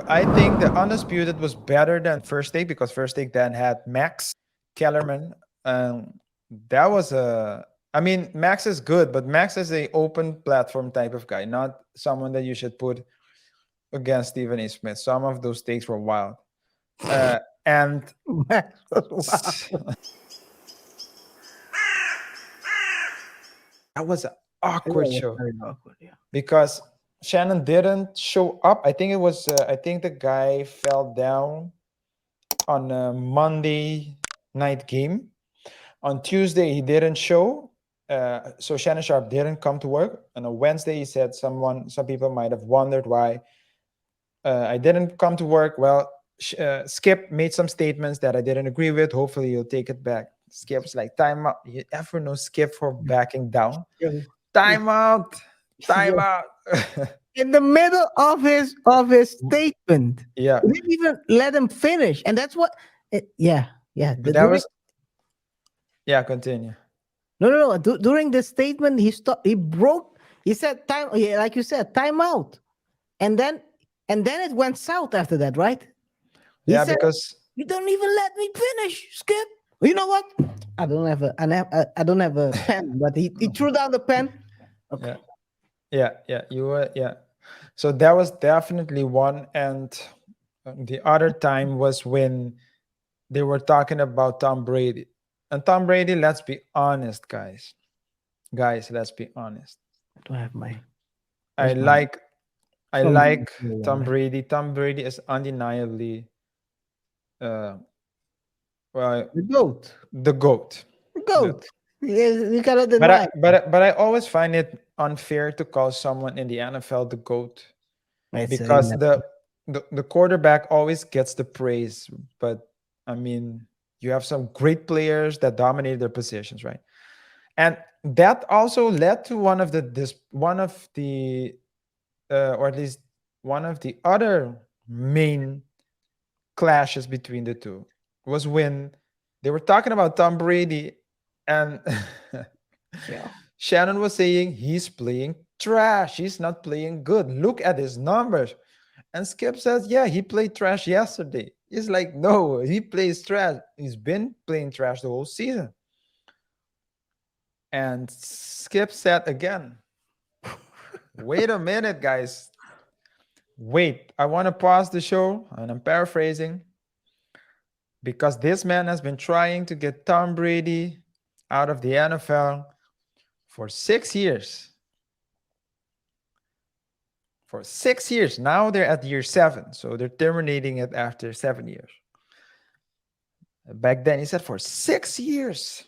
I think the Undisputed was better than First Take because First Take then had Max Kellerman. That was a. I mean, Max is good, but Max is a open platform type of guy, not someone that you should put against Stephen A. Smith. Some of those takes were wild, and Wow. that was an Yeah, awkward that's show very awkward. Yeah. because Shannon didn't show up. I think it was. I think the guy fell down on a Monday night game. On Tuesday, he didn't show. So Shannon Sharpe didn't come to work. And on Wednesday, he said some people might have wondered why I didn't come to work. Well, Skip made some statements that I didn't agree with. Hopefully, you'll take it back. Skip's like, time out. You ever know Skip for backing down? Yeah. Time out. Time Yeah. out. In the middle of his statement, Yeah. we didn't even let him finish, and that's what. Yeah. But that was, yeah, continue. No. During the statement, he stopped. He broke. He said time. Yeah, like you said, time out, and then it went south after that, right? He Yeah, said, because, "You don't even let me finish, Skip." You know what? I don't have a pen, but he threw down the pen. Okay. yeah, yeah, you were, yeah. So that was definitely one. And the other time was when they were talking about Tom Brady. And Tom Brady, let's be honest, guys. Guys, let's be honest. I don't have my. I Where's my like I phone? like Tom Brady. Tom Brady is undeniably uh well The goat. the GOAT. The The- goat. You cannot but I deny. but I always find it unfair to call someone in the NFL the GOAT It's because the quarterback always gets the praise. But I mean, you have some great players that dominate their positions, right? And that also led to one of the or at least one of the other main clashes between the two was when they were talking about Tom Brady and yeah. Shannon was saying he's playing trash. He's not playing good. Look at his numbers. And Skip says, yeah, he played trash yesterday. He's like, no, he plays trash. He's been playing trash the whole season. And Skip said again, wait a minute, guys. Wait, I want to pause the show, and I'm paraphrasing, because this man has been trying to get Tom Brady out of the NFL for 6 years. For 6 years. Now they're at year 7. So they're terminating it after 7 years. Back then, he said for 6 years.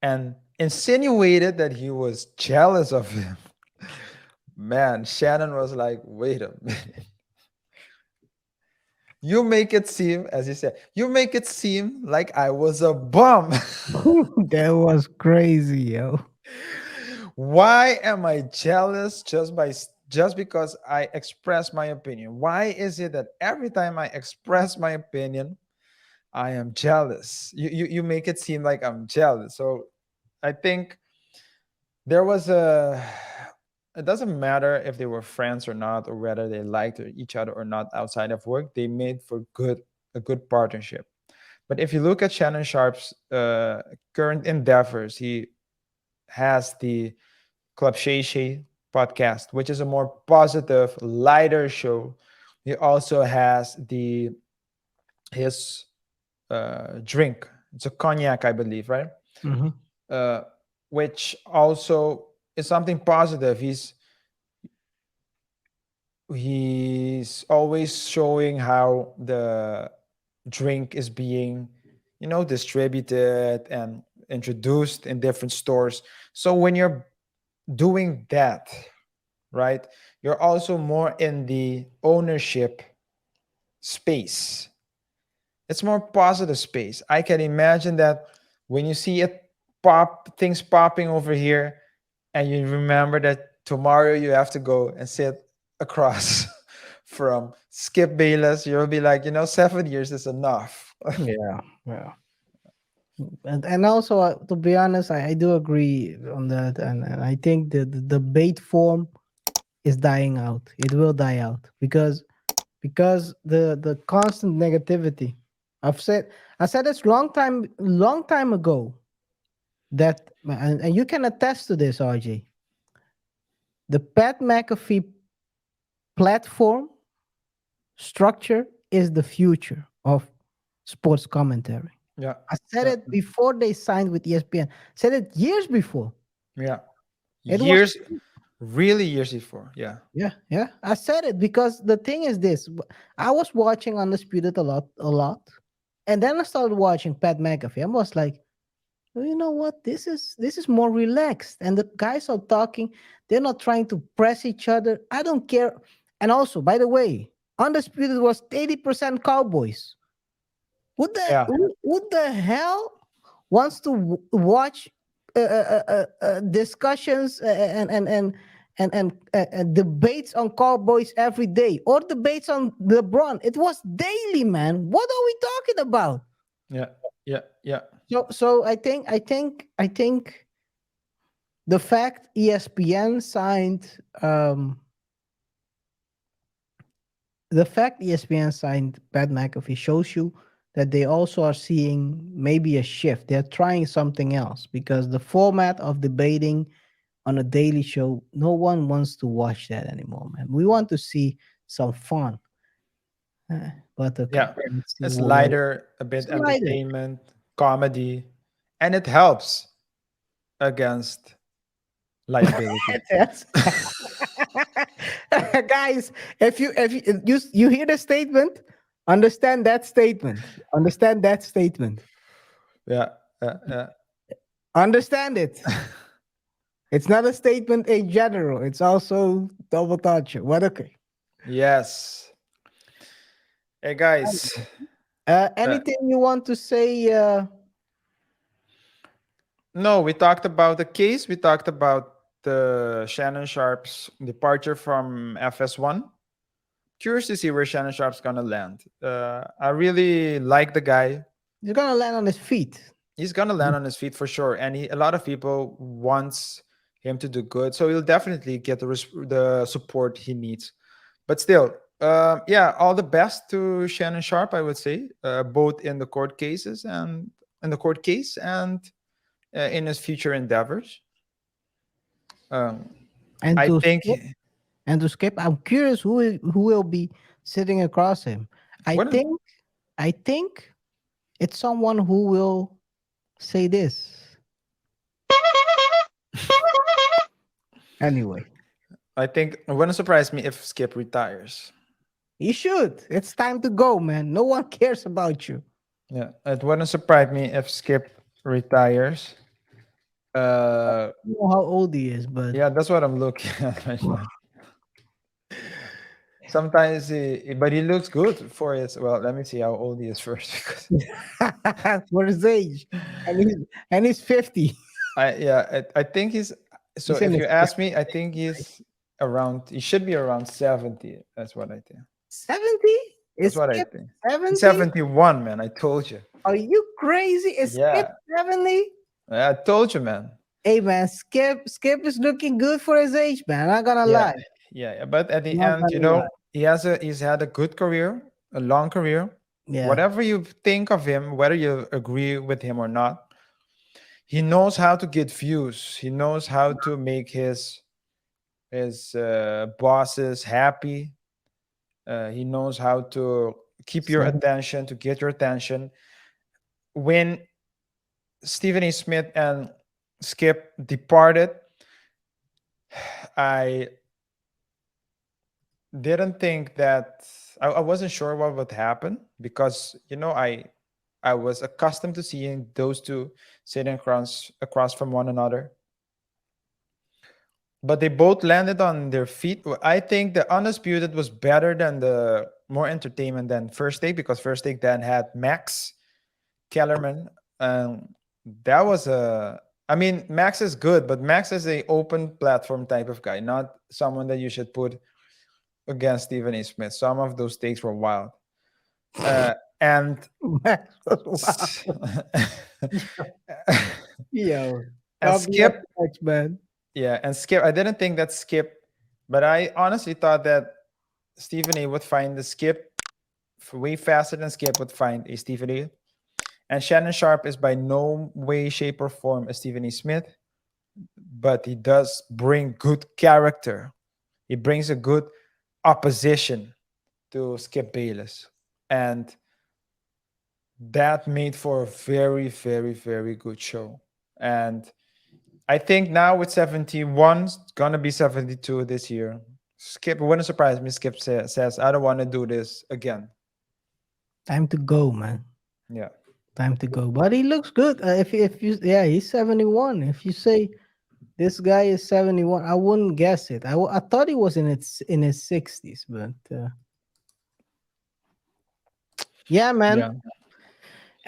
And insinuated that he was jealous of him. Man, Shannon was like, wait a minute. You make it seem, as you said, you make it seem like I was a bum. That was crazy, yo. Why am I jealous just because I express my opinion? Why is it that every time I express my opinion, I am jealous? You make it seem like I'm jealous. So I think there was a it doesn't matter if they were friends or not, or whether they liked each other or not outside of work. They made for a good partnership. But if you look at Shannon Sharpe's current endeavors, he has the Club Shay Shay podcast, which is a more positive, lighter show. He also has the his drink. It's a cognac, I believe, right? Mhm. Uh, which also is something positive. He's always showing how the drink is being, distributed and introduced in different stores. So when you're doing that, right, you're also more in the ownership space. It's more positive space. I can imagine that when you see it things popping over here, and you remember that tomorrow you have to go and sit across from Skip Bayless, you'll be like, 7 years is enough. Yeah, yeah. And also, to be honest, I do agree on that, and I think the debate form is dying out. It will die out because the constant negativity. I've said I said this long time ago that and you can attest to this, RJ. The Pat McAfee platform structure is the future of sports commentary. Yeah. I said Yeah. it before they signed with ESPN. Said it years before. Yeah. It was Years, really years before. Yeah. yeah, yeah. I said it because the thing is this: I was watching Undisputed a lot, and then I started watching Pat McAfee. I was like, "Well, you know what? This is more relaxed, and the guys are talking. They're not trying to press each other. I don't care." And also, by the way, Undisputed was 80% Cowboys. Yeah. Who the hell wants to watch discussions and debates on Cowboys every day or debates on LeBron? It was daily, man. What are we talking about? Yeah. Yeah. Yeah. So I think the fact ESPN signed Pat McAfee shows you that they also are seeing maybe a shift. They're trying something else because the format of debating on a daily show, no one wants to watch that anymore, man. We want to see some fun. But okay, Yeah. let's see It's what lighter, a bit slider. entertainment, comedy, and it helps against liability. Yes. Guys, if you hear the statement, understand that statement. Understand that statement. Yeah. Understand it. It's not a statement in general. It's also double touch. What okay? Yes. Hey guys. Uh, Anything you want to say? no, we talked about the case. We talked about the Shannon Sharpe's departure from FS1. Curious to see where Shannon Sharpe's gonna land. I really like the guy. You're gonna land on his feet. He's gonna land on his feet for sure, and a lot of people wants him to do good. So he'll definitely get the support he needs. But still, yeah, all the best to Shannon Sharpe. I would say, both in the court cases and in the court case and in his future endeavors. Um, And I to think skip, and to skip, I'm curious who will be sitting across him. I what think I think it's someone who will say this. Anyway, I think it wouldn't surprise me if Skip retires. you should. It's time to go, man. No one cares about you. Yeah, it wouldn't surprise me if Skip retires. Uh, I don't know how old he is, but yeah, that's what I'm looking at right now. Sometimes but he looks good for his. Well, let me see how old he is first, because for his age, and he's 50. I think he's. So He's in if you his ask 50s, me, I right? think he's around. He should be around 70. That's what I think. 70? That's Is what I Skip think. 70? 71, man. I told you. Are you crazy? Is Skip Yeah, 70? I told you, man. Hey man, Skip is looking good for his age, man. I'm not gonna Yeah, lie. yeah. But at the I'm not end, gonna lie. he's had a good career, a long career. Yeah. Whatever you think of him, whether you agree with him or not, he knows how to get views. He knows how to make his bosses happy. He knows how to keep your So attention, to get your attention. When Stephen A. Smith and Skip departed, I didn't think that I wasn't sure what would happen, because I was accustomed to seeing those two sitting across from one another, but they both landed on their feet. I think the Undisputed was better than the more entertainment than First Take, because First Take then had Max Kellerman. Um, that was a. I mean, Max is good, but Max is a open platform type of guy, not someone that you should put against Stephen A. Smith. Some of those takes were wild. And Max was wild. Yo, and can't be that Skip, much, man. yeah, and Skip. I didn't think that Skip But I honestly thought that Stephen A would find the Skip way faster than Skip would find a Stephen A. And Shannon Sharpe is by no way, shape, or form a Stephen A. Smith, but he does bring good character. He brings a good opposition to Skip Bayless. And that made for a very, very, very good show. And I think now with 71, it's gonna be 72 this year. Skip, it wouldn't surprise me. Skip says, "I don't want to do this again." Time to go, man. Yeah, Time to go. But he looks good. If you yeah, he's 71. If you say this guy is 71, I wouldn't guess it. I thought he was in his 60s, but yeah, man. yeah.